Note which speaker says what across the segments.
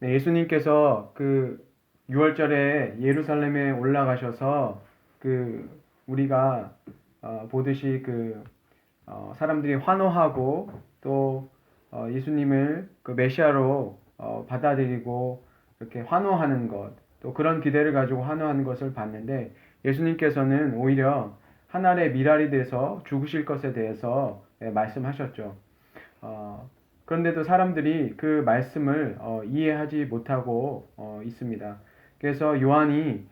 Speaker 1: 네, 예수님께서 그 6월절에 예루살렘에 올라가셔서 그 우리가 보듯이 사람들이 환호하고 또 예수님을 그 메시아로 받아들이고 이렇게 환호하는 것, 또 그런 기대를 가지고 환호하는 것을 봤는데 예수님께서는 오히려 하늘의 미랄이 돼서 죽으실 것에 대해서 말씀하셨죠. 어, 그런데도 사람들이 그 말씀을 이해하지 못하고 있습니다. 그래서 요한이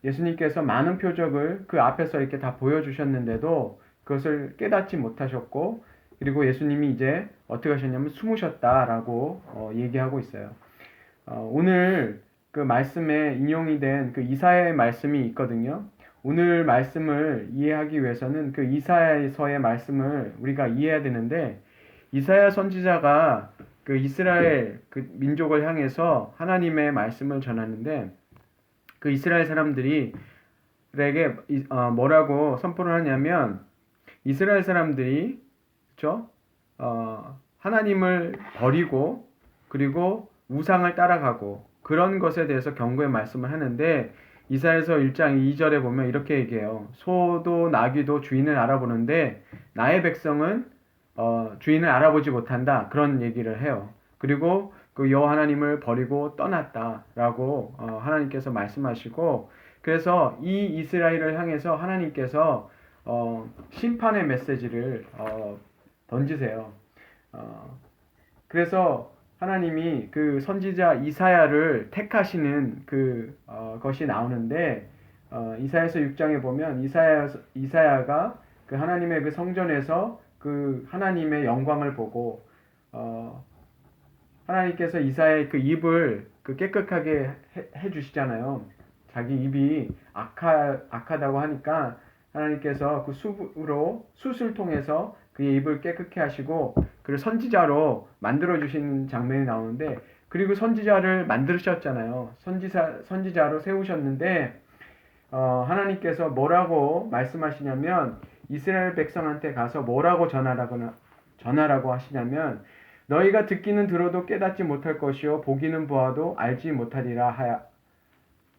Speaker 1: 예수님께서 많은 표적을 그 앞에서 이렇게 다 보여주셨는데도 그것을 깨닫지 못하셨고, 그리고 예수님이 이제 어떻게 하셨냐면 숨으셨다라고 얘기하고 있어요. 오늘 그 말씀에 인용이 된 그 이사야의 말씀이 있거든요. 오늘 말씀을 이해하기 위해서는 그 이사야서의 말씀을 우리가 이해해야 되는데, 이사야 선지자가 그 이스라엘 그 민족을 향해서 하나님의 말씀을 전하는데, 그 이스라엘 사람들이 에게 뭐라고 선포를 하냐면, 이스라엘 사람들이 그렇죠? 하나님을 버리고 그리고 우상을 따라가고 그런 것에 대해서 경고의 말씀을 하는데, 이사야서 1장 2절에 보면 이렇게 얘기해요. 소도 나귀도 주인을 알아보는데 나의 백성은 주인을 알아보지 못한다. 그런 얘기를 해요. 그리고 그 여호와 하나님을 버리고 떠났다라고 하나님께서 말씀하시고, 그래서 이 이스라엘을 향해서 하나님께서 심판의 메시지를 던지세요. 그래서 하나님이 그 선지자 이사야를 택하시는 것이 나오는데, 이사야서 6장에 보면 이사야가 그 하나님의 그 성전에서 그 하나님의 영광을 보고 하나님께서 이사야의 그 입을 그 깨끗하게 해 주시잖아요. 자기 입이 악하다고 하니까 하나님께서 그 숯을 통해서 그의 입을 깨끗게 하시고 그를 선지자로 만들어 주신 장면이 나오는데, 그리고 선지자를 만드셨잖아요. 선지자로 세우셨는데 하나님께서 뭐라고 말씀하시냐면, 이스라엘 백성한테 가서 뭐라고 전하라고 하시냐면, 너희가 듣기는 들어도 깨닫지 못할 것이요 보기는 보아도 알지 못하리라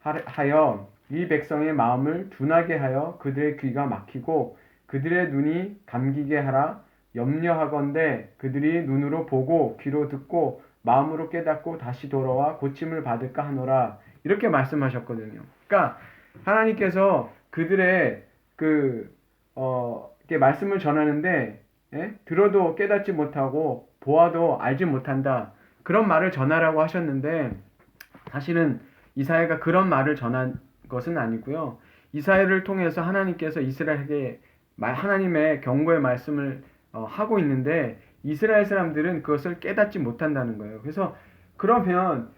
Speaker 1: 하여 이 백성의 마음을 둔하게 하여 그들의 귀가 막히고 그들의 눈이 감기게 하라. 염려하건대 그들이 눈으로 보고 귀로 듣고 마음으로 깨닫고 다시 돌아와 고침을 받을까 하노라. 이렇게 말씀하셨거든요. 그러니까 하나님께서 그들의 이렇게 말씀을 전하는데, 들어도 깨닫지 못하고 보아도 알지 못한다. 그런 말을 전하라고 하셨는데, 사실은 이사야가 그런 말을 전한 것은 아니고요. 이사야를 통해서 하나님께서 이스라엘에게 하나님의 경고의 말씀을 하고 있는데, 이스라엘 사람들은 그것을 깨닫지 못한다는 거예요. 그래서 그러면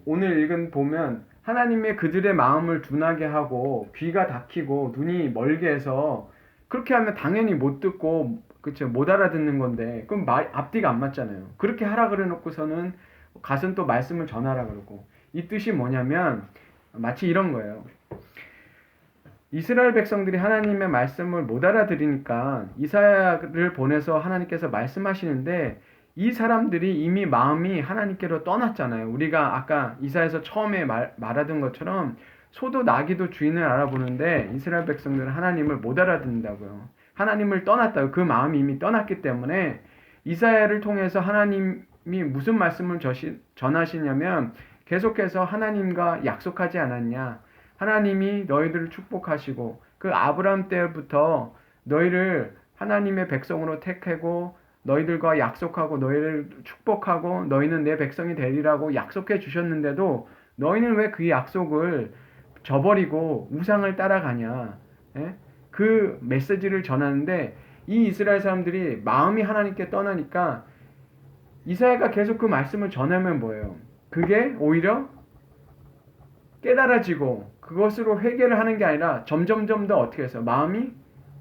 Speaker 1: 오늘 읽은 보면 하나님의 그들의 마음을 둔하게 하고 귀가 닫히고 눈이 멀게 해서, 그렇게 하면 당연히 못 듣고 그쵸 못 알아듣는 건데, 그럼 앞뒤가 안 맞잖아요. 그렇게 하라 그래 놓고서는 가서는 또 말씀을 전하라 그러고, 이 뜻이 뭐냐면 마치 이런 거예요. 이스라엘 백성들이 하나님의 말씀을 못 알아들으니까 이사야를 보내서 하나님께서 말씀하시는데, 이 사람들이 이미 마음이 하나님께로 떠났잖아요. 우리가 아까 이사야에서 처음에 말하던 것처럼 소도 나귀도 주인을 알아보는데 이스라엘 백성들은 하나님을 못 알아듣는다고요. 하나님을 떠났다고. 그 마음이 이미 떠났기 때문에 이사야를 통해서 하나님이 무슨 말씀을 전하시냐면, 계속해서 하나님과 약속하지 않았냐. 하나님이 너희들을 축복하시고 그 아브라함 때부터 너희를 하나님의 백성으로 택하고 너희들과 약속하고 너희를 축복하고 너희는 내 백성이 되리라고 약속해 주셨는데도 너희는 왜 그 약속을 저버리고 우상을 따라가냐. 예? 그 메시지를 전하는데, 이 이스라엘 사람들이 마음이 하나님께 떠나니까 이사야가 계속 그 말씀을 전하면 뭐예요? 그게 오히려 깨달아지고 그것으로 회개를 하는 게 아니라 점점점 더 어떻게 해서 마음이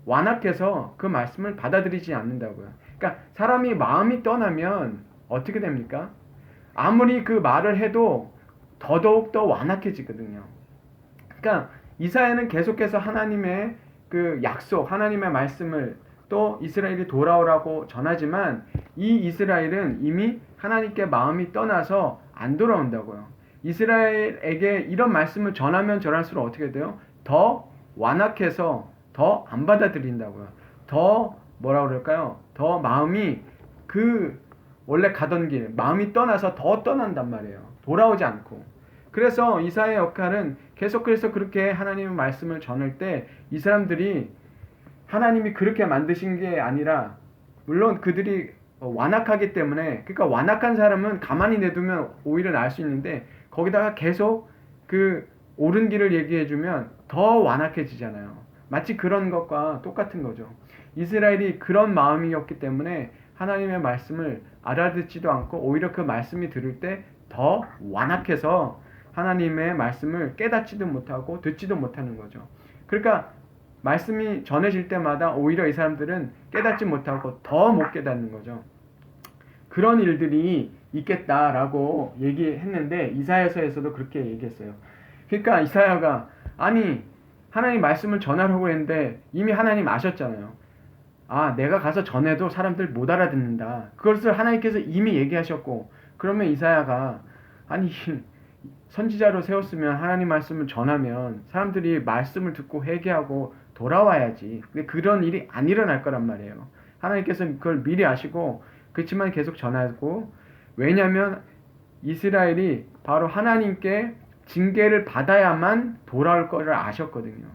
Speaker 1: 완악해서 그 말씀을 받아들이지 않는다고요. 그러니까 사람이 마음이 떠나면 어떻게 됩니까? 아무리 그 말을 해도 더더욱 더 완악해지거든요. 그러니까 이사야는 계속해서 하나님의 그 약속, 하나님의 말씀을 또 이스라엘이 돌아오라고 전하지만 이 이스라엘은 이미 하나님께 마음이 떠나서 안 돌아온다고요. 이스라엘에게 이런 말씀을 전하면 전할수록 어떻게 돼요? 더 완악해서 더 안 받아들인다고요. 더 뭐라 그럴까요? 더 마음이 그 원래 가던 길, 마음이 떠나서 더 떠난단 말이에요. 돌아오지 않고. 그래서 이사야의 역할은 계속해서 그렇게 하나님의 말씀을 전할 때 이 사람들이 하나님이 그렇게 만드신 게 아니라 물론 그들이 완악하기 때문에, 그러니까 완악한 사람은 가만히 내두면 오히려 나을 수 있는데 거기다가 계속 그 옳은 길을 얘기해주면 더 완악해지잖아요. 마치 그런 것과 똑같은 거죠. 이스라엘이 그런 마음이었기 때문에 하나님의 말씀을 알아듣지도 않고 오히려 그 말씀이 들을 때 더 완악해서 하나님의 말씀을 깨닫지도 못하고 듣지도 못하는 거죠. 그러니까 말씀이 전해질 때마다 오히려 이 사람들은 깨닫지 못하고 더 못 깨닫는 거죠. 그런 일들이 있겠다라고 얘기했는데 이사야서에서도 그렇게 얘기했어요. 그러니까 이사야가 아니 하나님 말씀을 전하려고 했는데 이미 하나님 아셨잖아요. 아, 내가 가서 전해도 사람들 못 알아듣는다. 그것을 하나님께서 이미 얘기하셨고, 그러면 이사야가 아니 선지자로 세웠으면 하나님 말씀을 전하면 사람들이 말씀을 듣고 회개하고 돌아와야지. 근데 그런 일이 안 일어날 거란 말이에요. 하나님께서 그걸 미리 아시고 그렇지만 계속 전하고, 왜냐하면 이스라엘이 바로 하나님께 징계를 받아야만 돌아올 거를 아셨거든요.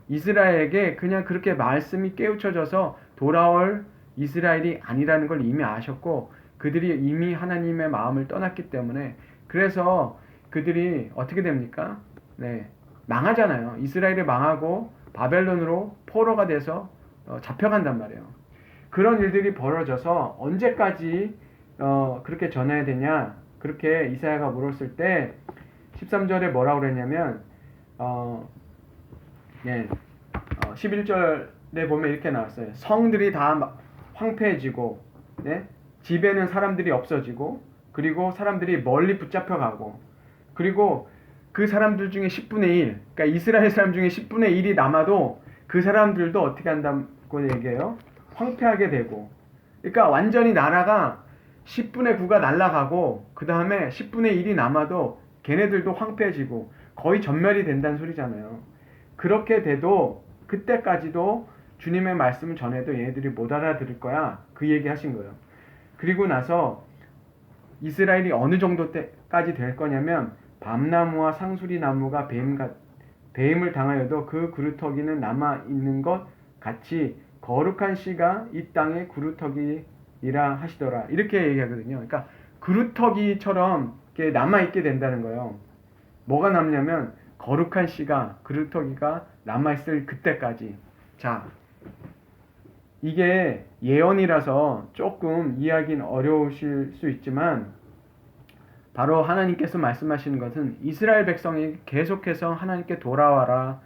Speaker 1: 이스라엘에게 그냥 그렇게 말씀이 깨우쳐져서 돌아올 이스라엘이 아니라는 걸 이미 아셨고, 그들이 이미 하나님의 마음을 떠났기 때문에, 그래서 그들이 어떻게 됩니까? 네, 망하잖아요. 이스라엘이 망하고 바벨론으로 포로가 돼서 잡혀간단 말이에요. 그런 일들이 벌어져서 언제까지 그렇게 전해야 되냐? 그렇게 이사야가 물었을 때 13절에 뭐라고 그랬냐면 11절에 보면 이렇게 나왔어요. 성들이 다 황폐해지고, 네? 집에는 사람들이 없어지고, 그리고 사람들이 멀리 붙잡혀가고, 그리고 그 사람들 중에 10분의 1, 그러니까 이스라엘 사람 중에 10분의 1이 남아도 그 사람들도 어떻게 한다고 얘기해요? 황폐하게 되고, 그러니까 완전히 나라가 10분의 9가 날아가고 그 다음에 10분의 1이 남아도 걔네들도 황폐해지고 거의 전멸이 된다는 소리잖아요. 그렇게 돼도 그때까지도 주님의 말씀을 전해도 얘네들이 못 알아들을 거야, 그 얘기 하신 거예요. 그리고 나서 이스라엘이 어느 정도 때까지 될 거냐면 밤나무와 상수리 나무가 배임을 당하여도 그 그루터기는 남아있는 것 같이 거룩한 씨가 이 땅의 그루터기이라 하시더라, 이렇게 얘기하거든요. 그러니까 그루터기처럼 이렇게 남아있게 된다는 거예요. 뭐가 남냐면 거룩한 씨가, 그루터기가 남아있을 그때까지. 자, 이게 예언이라서 조금 이해하기는 어려우실 수 있지만 바로 하나님께서 말씀하시는 것은 이스라엘 백성이 계속해서 하나님께 돌아와라,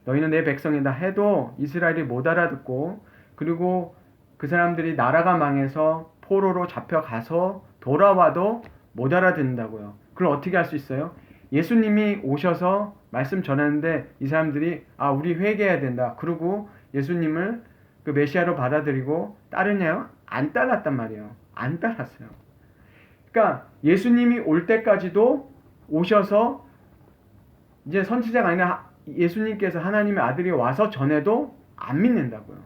Speaker 1: 너희는 내 백성이다 해도 이스라엘이 못 알아듣고, 그리고 그 사람들이 나라가 망해서 포로로 잡혀가서 돌아와도 못 알아듣는다고요. 그걸 어떻게 할 수 있어요? 예수님이 오셔서 말씀 전하는데 이 사람들이 우리 회개해야 된다, 그리고 예수님을 그 메시아로 받아들이고 따르냐요? 안 따랐단 말이에요. 안 따랐어요. 그러니까 예수님이 올 때까지도 오셔서 이제 선지자가 아니라 예수님께서 하나님의 아들이 와서 전해도 안 믿는다고요.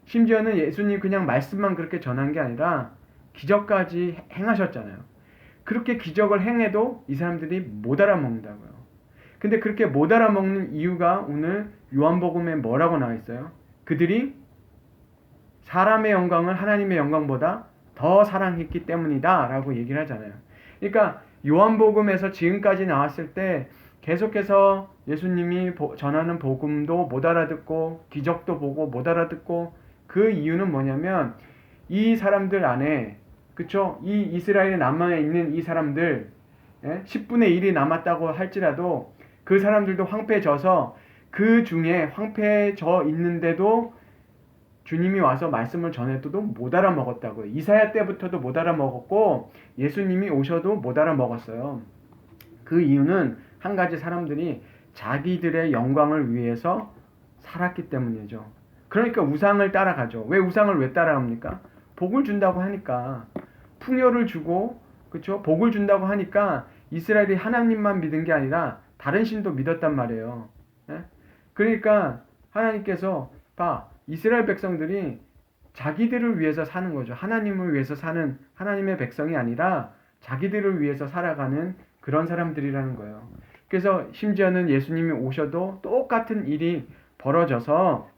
Speaker 1: 심지어는 예수님 그냥 말씀만 그렇게 전한 게 아니라 기적까지 행하셨잖아요. 그렇게 기적을 행해도 이 사람들이 못 알아먹는다고요. 근데 그렇게 못 알아먹는 이유가 오늘 요한복음에 뭐라고 나와 있어요? 그들이 사람의 영광을 하나님의 영광보다 더 사랑했기 때문이다 라고 얘기를 하잖아요. 그러니까 요한복음에서 지금까지 나왔을 때 계속해서 예수님이 전하는 복음도 못 알아듣고 기적도 보고 못 알아듣고, 그 이유는 뭐냐면 이 사람들 안에, 그쵸? 이 이스라엘에 남아 있는 이 사람들 10분의 1이 남았다고 할지라도 그 사람들도 황폐해져서, 그 중에 황폐해져 있는데도 주님이 와서 말씀을 전해도 못 알아먹었다고요. 이사야 때부터도 못 알아먹었고 예수님이 오셔도 못 알아먹었어요. 그 이유는 한 가지, 사람들이 자기들의 영광을 위해서 살았기 때문이죠. 그러니까 우상을 따라가죠. 왜 우상을 왜 따라갑니까? 복을 준다고 하니까. 풍요를 주고, 그렇죠? 복을 준다고 하니까 이스라엘이 하나님만 믿은 게 아니라 다른 신도 믿었단 말이에요. 예? 그러니까 하나님께서 이스라엘 백성들이 자기들을 위해서 사는 거죠. 하나님을 위해서 사는 하나님의 백성이 아니라 자기들을 위해서 살아가는 그런 사람들이라는 거예요. 그래서 심지어는 예수님이 오셔도 똑같은 일이 벌어져서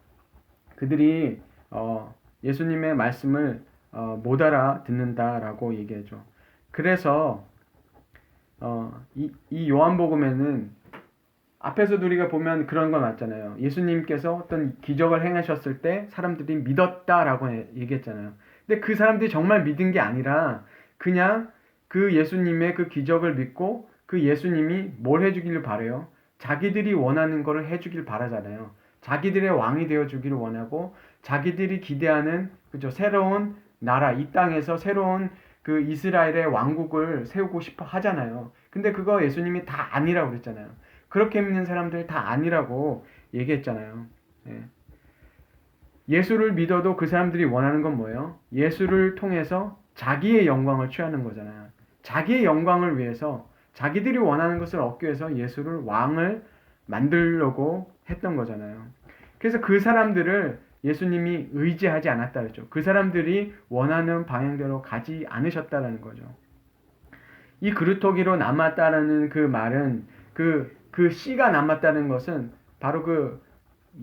Speaker 1: 그들이 예수님의 말씀을 못 알아듣는다라고 얘기하죠. 그래서 이 요한복음에는 앞에서도 우리가 보면 그런 거 맞잖아요. 예수님께서 어떤 기적을 행하셨을 때 사람들이 믿었다라고 얘기했잖아요. 근데 그 사람들이 정말 믿은 게 아니라 그냥 그 예수님의 그 기적을 믿고 그 예수님이 뭘 해주기를 바래요? 자기들이 원하는 거를 해주길 바라잖아요. 자기들의 왕이 되어주기를 원하고 자기들이 기대하는 그죠 새로운 나라 이 땅에서 새로운 그 이스라엘의 왕국을 세우고 싶어 하잖아요. 근데 그거 예수님이 다 아니라고 그랬잖아요. 그렇게 믿는 사람들 다 아니라고 얘기했잖아요. 예. 예수를 믿어도 그 사람들이 원하는 건 뭐예요? 예수를 통해서 자기의 영광을 취하는 거잖아요. 자기의 영광을 위해서 자기들이 원하는 것을 얻기 위해서 예수를 왕을 만들려고 했던 거잖아요. 그래서 그 사람들을 예수님이 의지하지 않았다 그랬죠. 그 사람들이 원하는 방향대로 가지 않으셨다라는 거죠. 이 그루터기로 남았다라는 그 말은 그 씨가 남았다는 것은 바로 그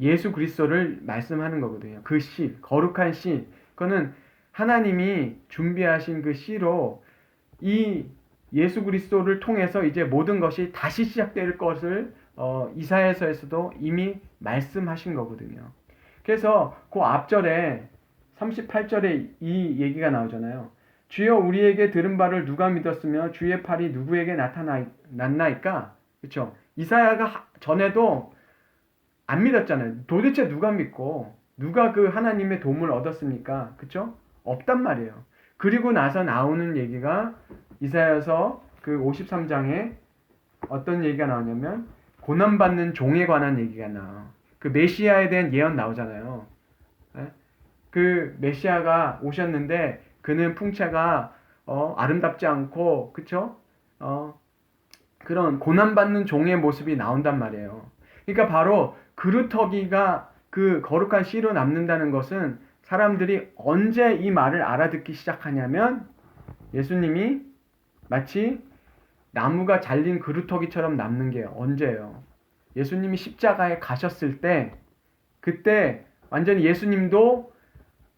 Speaker 1: 예수 그리스도를 말씀하는 거거든요. 그 씨, 거룩한 씨. 그거는 하나님이 준비하신 그 씨로 이 예수 그리스도를 통해서 이제 모든 것이 다시 시작될 것을 이사야서에서도 이미 말씀하신 거거든요. 그래서 그 앞절에 38절에 이 얘기가 나오잖아요. 주여 우리에게 들은 바를 누가 믿었으며 주의 팔이 누구에게 나타났나이까? 그렇죠? 이사야가 전에도 안 믿었잖아요. 도대체 누가 믿고 누가 그 하나님의 도움을 얻었습니까? 그렇죠? 없단 말이에요. 그리고 나서 나오는 얘기가 이사야서 그 53장에 어떤 얘기가 나오냐면 고난받는 종에 관한 얘기가 나와요. 그 메시아에 대한 예언 나오잖아요. 그 메시아가 오셨는데 그는 풍채가 아름답지 않고 그쵸? 그런 고난받는 종의 모습이 나온단 말이에요. 그러니까 바로 그루터기가 그 거룩한 씨로 남는다는 것은 사람들이 언제 이 말을 알아듣기 시작하냐면 예수님이 마치 나무가 잘린 그루터기처럼 남는 게 언제예요? 예수님이 십자가에 가셨을 때 그때 완전히 예수님도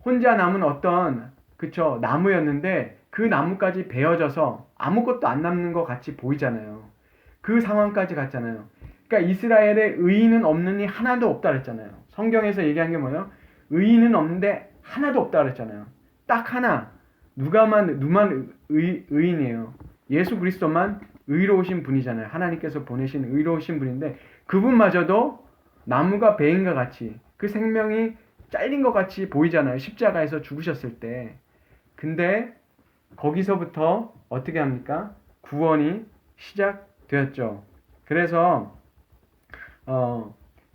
Speaker 1: 혼자 남은 어떤 그쵸 나무였는데 그 나무까지 베어져서 아무것도 안 남는 것 같이 보이잖아요. 그 상황까지 갔잖아요. 그러니까 이스라엘에 의인은 없느니 하나도 없다 그랬잖아요. 성경에서 얘기한 게 뭐예요? 의인은 없는데 하나도 없다 그랬잖아요. 딱 하나. 누만 의인이에요. 예수 그리스도만 의로우신 분이잖아요. 하나님께서 보내신 의로우신 분인데 그분마저도 나무가 베인 것 같이 그 생명이 잘린 것 같이 보이잖아요. 십자가에서 죽으셨을 때. 근데 거기서부터 어떻게 합니까? 구원이 시작되었죠. 그래서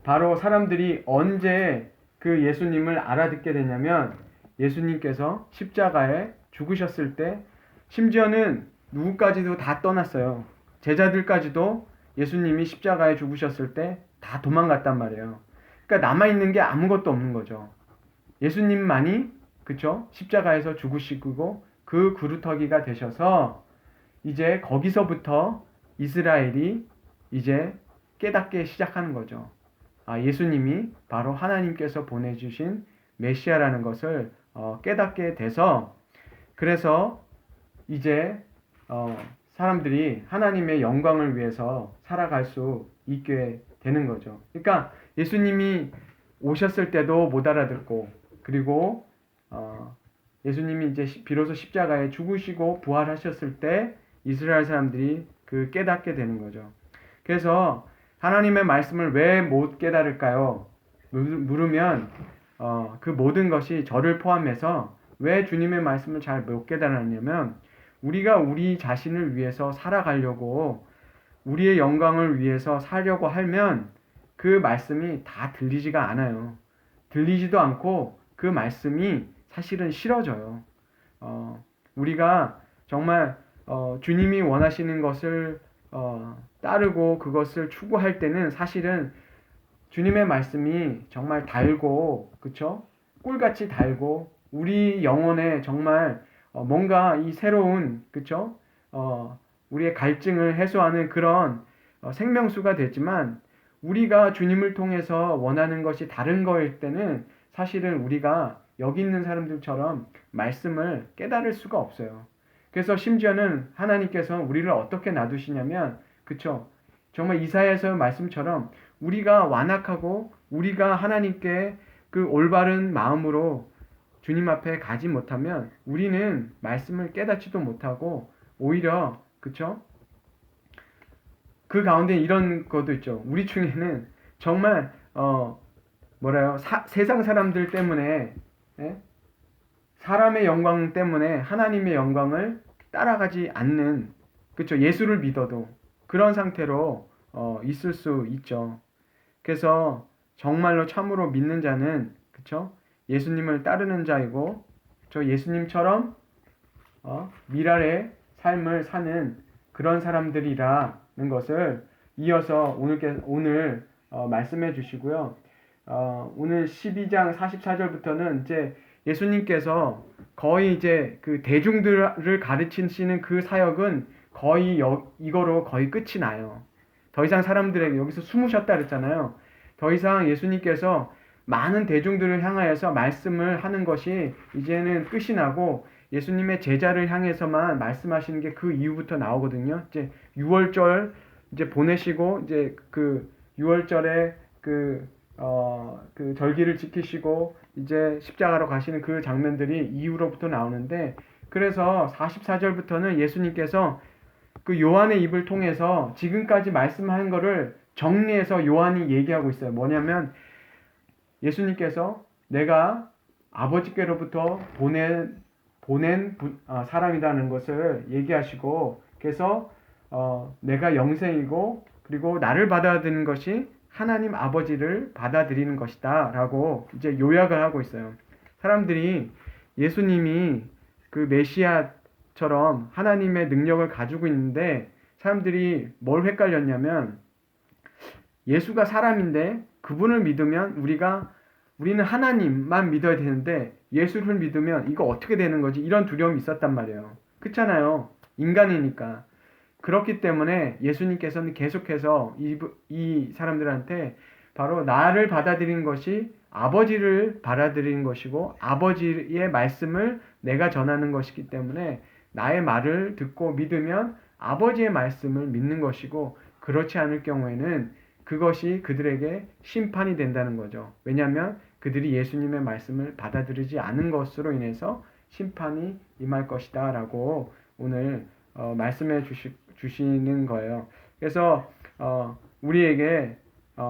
Speaker 1: 바로 사람들이 언제 그 예수님을 알아듣게 되냐면 예수님께서 십자가에 죽으셨을 때 심지어는 누구까지도 다 떠났어요. 제자들까지도 예수님이 십자가에 죽으셨을 때 다 도망갔단 말이에요. 그러니까 남아있는 게 아무것도 없는 거죠. 예수님만이 그쵸? 십자가에서 죽으시고 그 그루터기가 되셔서 이제 거기서부터 이스라엘이 이제 깨닫게 시작하는 거죠. 예수님이 바로 하나님께서 보내주신 메시아라는 것을 깨닫게 돼서 그래서 이제 사람들이 하나님의 영광을 위해서 살아갈 수 있게 되는 거죠. 그러니까 예수님이 오셨을 때도 못 알아듣고 그리고 예수님이 이제 비로소 십자가에 죽으시고 부활하셨을 때 이스라엘 사람들이 그 깨닫게 되는 거죠. 그래서 하나님의 말씀을 왜 못 깨달을까요? 물으면 그 모든 것이 저를 포함해서 왜 주님의 말씀을 잘 못 깨달았냐면 우리가 우리 자신을 위해서 살아가려고 우리의 영광을 위해서 살려고 하면 그 말씀이 다 들리지가 않아요. 들리지도 않고 그 말씀이 사실은 싫어져요. 우리가 정말 주님이 원하시는 것을 따르고 그것을 추구할 때는 사실은 주님의 말씀이 정말 달고, 그쵸? 꿀같이 달고, 우리 영혼에 정말 뭔가 이 새로운, 그쵸? 우리의 갈증을 해소하는 그런 생명수가 되지만, 우리가 주님을 통해서 원하는 것이 다른 거일 때는 사실은 우리가 여기 있는 사람들처럼 말씀을 깨달을 수가 없어요. 그래서 심지어는 하나님께서 우리를 어떻게 놔두시냐면, 그쵸? 정말 이사야서 말씀처럼 우리가 완악하고 우리가 하나님께 그 올바른 마음으로 주님 앞에 가지 못하면 우리는 말씀을 깨닫지도 못하고 오히려, 그쵸? 그 가운데 이런 것도 있죠. 우리 중에는 정말 세상 사람들 때문에, 예? 사람의 영광 때문에 하나님의 영광을 따라가지 않는, 그쵸? 예수를 믿어도 그런 상태로 있을 수 있죠. 그래서 정말로 참으로 믿는 자는, 그쵸? 예수님을 따르는 자이고, 저 예수님처럼 미랄의 삶을 사는 그런 사람들이라는 것을 이어서 오늘 말씀해 주시고요. 오늘 12장 44절부터는 이제 예수님께서 거의 이제 그 대중들을 가르치시는 그 사역은 거의 이거로 거의 끝이 나요. 더 이상 사람들에게 여기서 숨으셨다 그랬잖아요. 더 이상 예수님께서 많은 대중들을 향하여서 말씀을 하는 것이 이제는 끝이 나고 예수님의 제자를 향해서만 말씀하시는 게 그 이후부터 나오거든요. 이제 6월절 이제 보내시고 이제 그 6월절에 그 절기를 지키시고 이제 십자가로 가시는 그 장면들이 이후로부터 나오는데, 그래서 44절부터는 예수님께서 그 요한의 입을 통해서 지금까지 말씀한 거를 정리해서 요한이 얘기하고 있어요. 뭐냐면 예수님께서 내가 아버지께로부터 보낸 사람이라는 것을 얘기하시고, 그래서 내가 영생이고 그리고 나를 받아들이는 것이 하나님 아버지를 받아들이는 것이다 라고 이제 요약을 하고 있어요. 사람들이 예수님이 그 메시아처럼 하나님의 능력을 가지고 있는데 사람들이 뭘 헷갈렸냐면, 예수가 사람인데 그분을 믿으면 우리는 하나님만 믿어야 되는데 예수를 믿으면 이거 어떻게 되는 거지? 이런 두려움이 있었단 말이에요. 그렇잖아요. 인간이니까. 그렇기 때문에 예수님께서는 계속해서 이 사람들한테 바로 나를 받아들이는 것이 아버지를 받아들이는 것이고 아버지의 말씀을 내가 전하는 것이기 때문에 나의 말을 듣고 믿으면 아버지의 말씀을 믿는 것이고, 그렇지 않을 경우에는 그것이 그들에게 심판이 된다는 거죠. 왜냐하면 그들이 예수님의 말씀을 받아들이지 않은 것으로 인해서 심판이 임할 것이다 라고 오늘 말씀해 주시는 거예요. 그래서 우리에게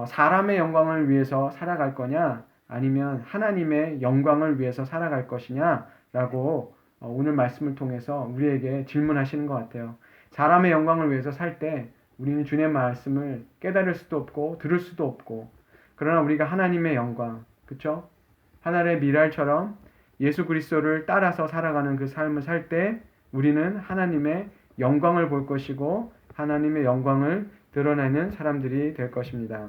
Speaker 1: 사람의 영광을 위해서 살아갈 거냐 아니면 하나님의 영광을 위해서 살아갈 것이냐 라고 오늘 말씀을 통해서 우리에게 질문하시는 것 같아요. 사람의 영광을 위해서 살 때 우리는 주님의 말씀을 깨달을 수도 없고 들을 수도 없고, 그러나 우리가 하나님의 영광, 그쵸? 하늘의 미랄처럼 예수 그리스도를 따라서 살아가는 그 삶을 살 때 우리는 하나님의 영광을 볼 것이고 하나님의 영광을 드러내는 사람들이 될 것입니다.